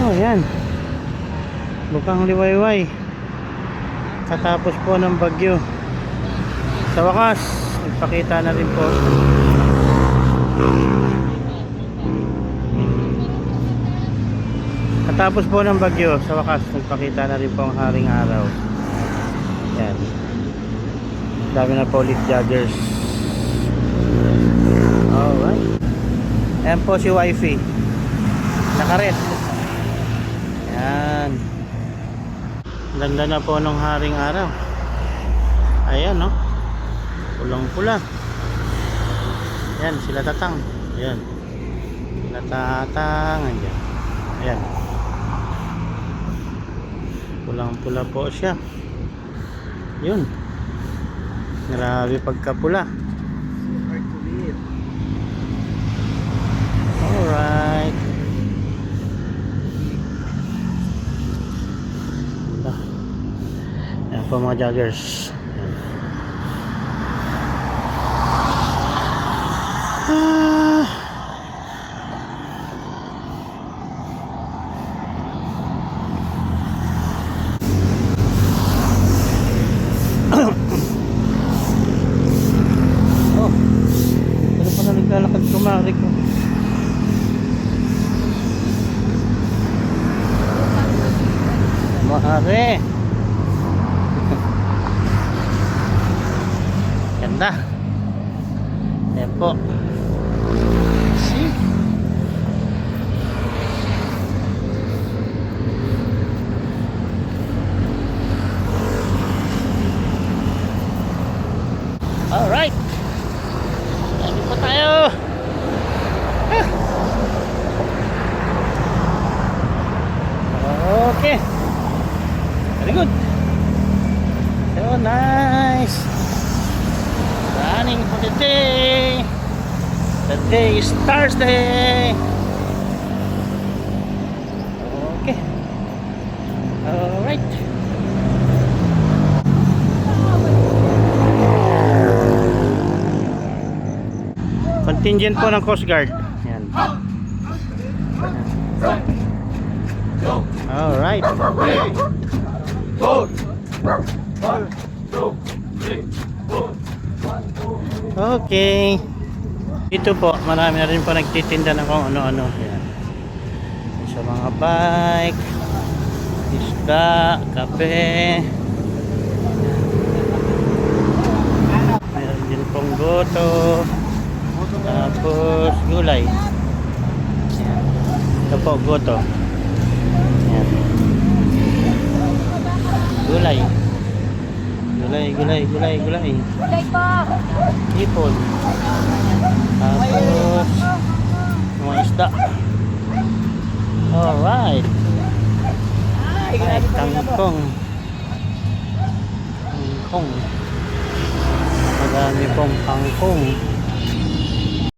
Oh, yan. Bukang liwayway. Katapos po ng bagyo. Sa wakas, nagpakita na rin po. Katapos po ng bagyo, sa wakas, nagpakita na rin po ang haring araw. Yan. Dami na po ulit joggers. Alright. Ayan po si wifey. Nakaret. Yan. Ganda na po nung haring araw. Ayan, no? Pulang pula. Ayan, sila tatang. Ayan. Sila tatang. Ayan. Ayan. Pulang pula po siya. Yun. Grabe pagkapula. Alright. Ayan po mga joggers. Oh, pero pa na naglalakad kumari ko. Mahari. Ganda. Ayan po. See? Alright. Lagi po tayo. Okay. Very good. So nice. Running for the day. The day is Thursday. Okay. Alright. Contingent po ng Coast Guard. Yan. Alright. Okay. Dito po, marami na rin po nagtitinda ng kung ano-ano. Yan. Sa mga bike, isda, kape. Meron din pong goto. Tapos gulay. Yan. Ito po, goto. Yan. Gulay. Gulay. Gulay po. Hipon. Tapos mga isda. Alright. Ay, kangkong. Kangkong. Marami pong kangkong.